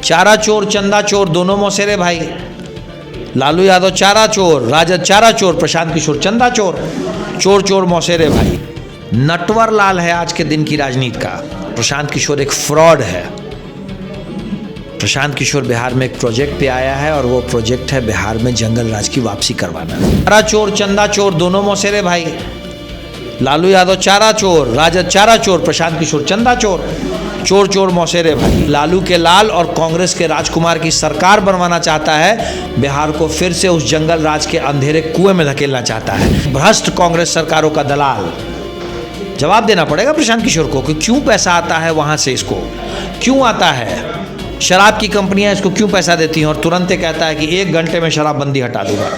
चारा चोर चंदा चोर दोनों मौसेरे भाई। लालू यादव चारा चोर, राजद चारा चोर, प्रशांत किशोर चंदा चोर, चोर चोर मौसेरे भाई। नटवर लाल है आज के दिन की राजनीति का। प्रशांत किशोर एक फ्रॉड है। प्रशांत किशोर बिहार में एक प्रोजेक्ट पे आया है और वो प्रोजेक्ट है बिहार में जंगल राज की वापसी करवाना। चारा चोर चंदा चोर दोनों मौसेरे भाई। लालू यादव चारा चोर, राजद चारा चोर, प्रशांत किशोर चंदा चोर, चोर चोर मौसेरे भाई। लालू के लाल और कांग्रेस के राजकुमार की सरकार बनवाना चाहता है। बिहार को फिर से उस जंगल राज के अंधेरे कुएं में धकेलना चाहता है। भ्रष्ट कांग्रेस सरकारों का दलाल। जवाब देना पड़ेगा प्रशांत किशोर को कि क्यों पैसा आता है वहां से, इसको क्यों आता है। शराब की कंपनियां इसको क्यों पैसा देती हैं और तुरंत ही कहता है कि 1 घंटे में शराबबंदी हटा दूंगा।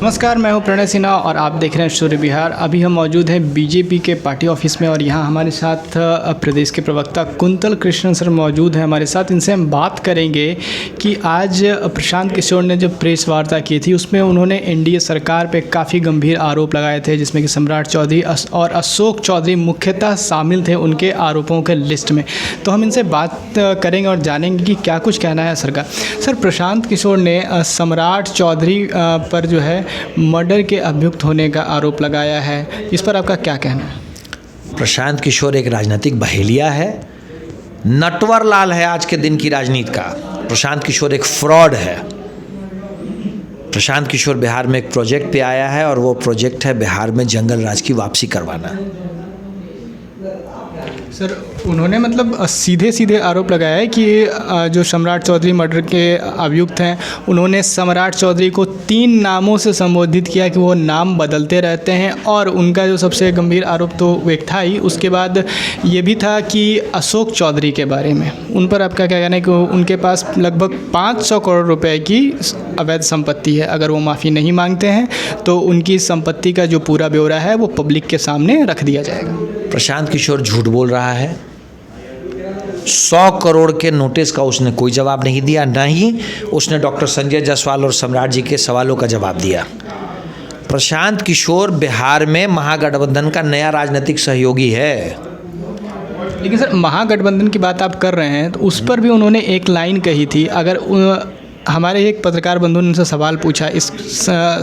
नमस्कार, मैं हूं प्रणय सिन्हा और आप देख रहे हैं सूर्य बिहार। अभी हम मौजूद हैं बीजेपी के पार्टी ऑफिस में और यहां हमारे साथ प्रदेश के प्रवक्ता कुंतल कृष्णन सर मौजूद हैं हमारे साथ। इनसे हम बात करेंगे कि आज प्रशांत किशोर ने जो प्रेस वार्ता की थी उसमें उन्होंने एनडीए सरकार पे काफ़ी गंभीर आरोप लगाए थे, जिसमें कि सम्राट चौधरी और अशोक चौधरी मुख्यतः शामिल थे उनके आरोपों के लिस्ट में। तो हम इनसे बात करेंगे और जानेंगे कि क्या कुछ कहना है सर का। सर, प्रशांत किशोर ने सम्राट चौधरी पर जो है मर्डर के अभियुक्त होने का आरोप लगाया है, इस पर आपका क्या कहना है? प्रशांत किशोर एक राजनीतिक बहेलिया है। नटवर लाल है आज के दिन की राजनीति का। प्रशांत किशोर एक फ्रॉड है। प्रशांत किशोर बिहार में एक प्रोजेक्ट पे आया है और वो प्रोजेक्ट है बिहार में जंगल राज की वापसी करवाना। सर, उन्होंने मतलब सीधे सीधे आरोप लगाया है कि जो सम्राट चौधरी मर्डर के अभियुक्त हैं उन्होंने सम्राट चौधरी को 3 नामों से संबोधित किया कि वो नाम बदलते रहते हैं। और उनका जो सबसे गंभीर आरोप तो एक था ही, उसके बाद ये भी था कि अशोक चौधरी के बारे में उन पर आपका क्या कहना है कि उनके पास लगभग 500 करोड़ रुपए की अवैध संपत्ति है। अगर वो माफ़ी नहीं मांगते हैं तो उनकी संपत्ति का जो पूरा ब्यौरा है वो पब्लिक के सामने रख दिया जाएगा। प्रशांत किशोर झूठ बोल रहा है। 100 करोड़ के नोटिस का उसने कोई जवाब नहीं दिया, न ही उसने डॉक्टर संजय जायसवाल और सम्राट जी के सवालों का जवाब दिया। प्रशांत किशोर बिहार में महागठबंधन का नया राजनीतिक सहयोगी है। लेकिन सर, महागठबंधन की बात आप कर रहे हैं तो उस पर भी उन्होंने एक लाइन कही थी। अगर हमारे एक पत्रकार बंधु ने उनसे सवाल पूछा इस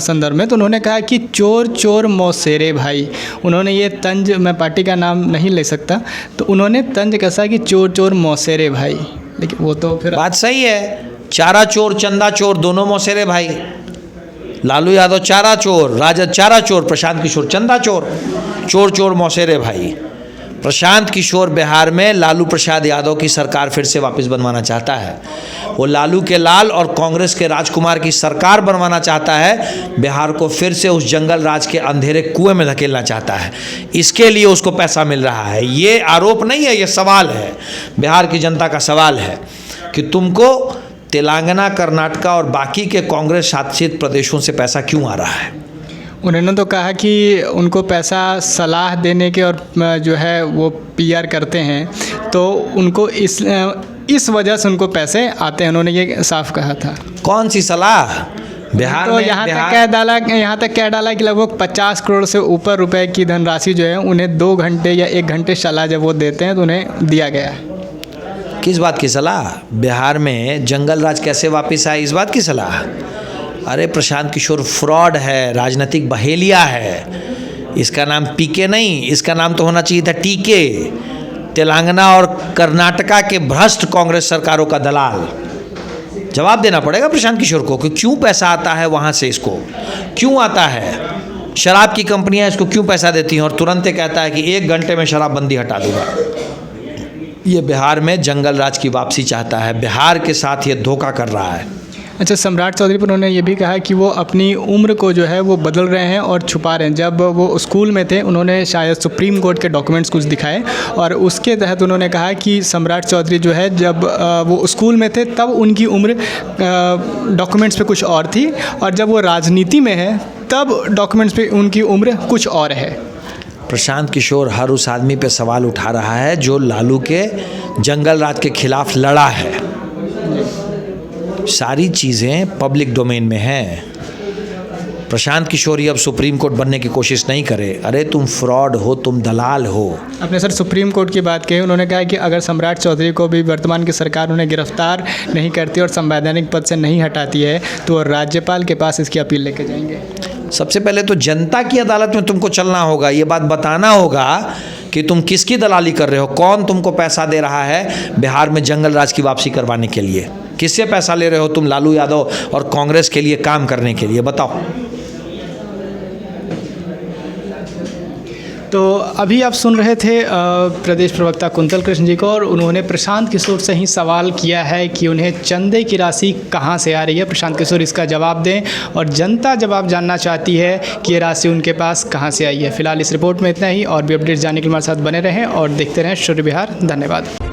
संदर्भ में तो उन्होंने कहा कि चोर चोर मौसेरे भाई। उन्होंने ये तंज, मैं पार्टी का नाम नहीं ले सकता, तो उन्होंने तंज कसा कि चोर चोर मौसेरे भाई। लेकिन वो तो फिर बात सही है। चारा चोर चंदा चोर दोनों मौसेरे भाई। लालू यादव चारा चोर, राजद चारा चोर, प्रशांत किशोर चंदा चोर, चोर चोर मौसेरे भाई। प्रशांत किशोर बिहार में लालू प्रसाद यादव की सरकार फिर से वापस बनवाना चाहता है। वो लालू के लाल और कांग्रेस के राजकुमार की सरकार बनवाना चाहता है। बिहार को फिर से उस जंगल राज के अंधेरे कुएं में धकेलना चाहता है। इसके लिए उसको पैसा मिल रहा है। ये आरोप नहीं है, ये सवाल है। बिहार की जनता का सवाल है कि तुमको तेलंगाना, कर्नाटक और बाकी के कांग्रेस शासित प्रदेशों से पैसा क्यों आ रहा है। उन्होंने तो कहा कि उनको पैसा सलाह देने के और जो है वो पीआर करते हैं तो उनको इस वजह से उनको पैसे आते हैं। उन्होंने ये साफ कहा था। कौन सी सलाह? बिहार तो में यहाँ तक कह डाला कि लगभग 50 करोड़ से ऊपर रुपए की धनराशि जो है उन्हें 2 घंटे या 1 घंटे सलाह जब वो देते हैं तो उन्हें दिया गया है। किस बात की सलाह? बिहार में जंगल राज कैसे वापस आए, इस बात की सलाह? अरे प्रशांत किशोर फ्रॉड है, राजनीतिक बहेलिया है। इसका नाम पीके नहीं, इसका नाम तो होना चाहिए था टीके। तेलंगाना और कर्नाटका के भ्रष्ट कांग्रेस सरकारों का दलाल। जवाब देना पड़ेगा प्रशांत किशोर को कि क्यों पैसा आता है वहाँ से, इसको क्यों आता है। शराब की कंपनियां इसको क्यों पैसा देती हैं और तुरंत ही कहता है कि 1 घंटे में शराबबंदी हटा दूंगा। ये बिहार में जंगल राज की वापसी चाहता है। बिहार के साथ ये धोखा कर रहा है। अच्छा, सम्राट चौधरी पर उन्होंने ये भी कहा कि वो अपनी उम्र को जो है वो बदल रहे हैं और छुपा रहे हैं। जब वो स्कूल में थे उन्होंने शायद सुप्रीम कोर्ट के डॉक्यूमेंट्स कुछ दिखाए और उसके तहत उन्होंने कहा कि सम्राट चौधरी जो है जब वो स्कूल में थे तब उनकी उम्र डॉक्यूमेंट्स पे कुछ और थी और जब वो राजनीति में है तब डॉक्यूमेंट्स पे उनकी उम्र कुछ और है। प्रशांत किशोर हर उस आदमी पे सवाल उठा रहा है जो लालू के जंगल राज के खिलाफ लड़ा है। सारी चीज़ें पब्लिक डोमेन में हैं। प्रशांत किशोर ही अब सुप्रीम कोर्ट बनने की कोशिश नहीं करे। अरे तुम फ्रॉड हो, तुम दलाल हो। आपने सर सुप्रीम कोर्ट की बात कही, उन्होंने कहा कि अगर सम्राट चौधरी को भी वर्तमान की सरकार उन्हें गिरफ्तार नहीं करती और संवैधानिक पद से नहीं हटाती है तो राज्यपाल के पास इसकी अपील लेके जाएंगे। सबसे पहले तो जनता की अदालत में तुमको चलना होगा, ये बात बताना होगा कि तुम किसकी दलाली कर रहे हो, कौन तुमको पैसा दे रहा है बिहार में जंगल राज की वापसी करवाने के लिए। किससे पैसा ले रहे हो तुम लालू यादव और कांग्रेस के लिए काम करने के लिए, बताओ। तो अभी आप सुन रहे थे प्रदेश प्रवक्ता कुंतल कृष्ण जी को, और उन्होंने प्रशांत किशोर से ही सवाल किया है कि उन्हें चंदे की राशि कहां से आ रही है। प्रशांत किशोर इसका जवाब दें और जनता जवाब जानना चाहती है कि ये राशि उनके पास कहां से आई है। फिलहाल इस रिपोर्ट में इतना ही, और भी अपडेट जानने के लिए हमारे साथ बने रहें और देखते रहें सूर्य बिहार। धन्यवाद।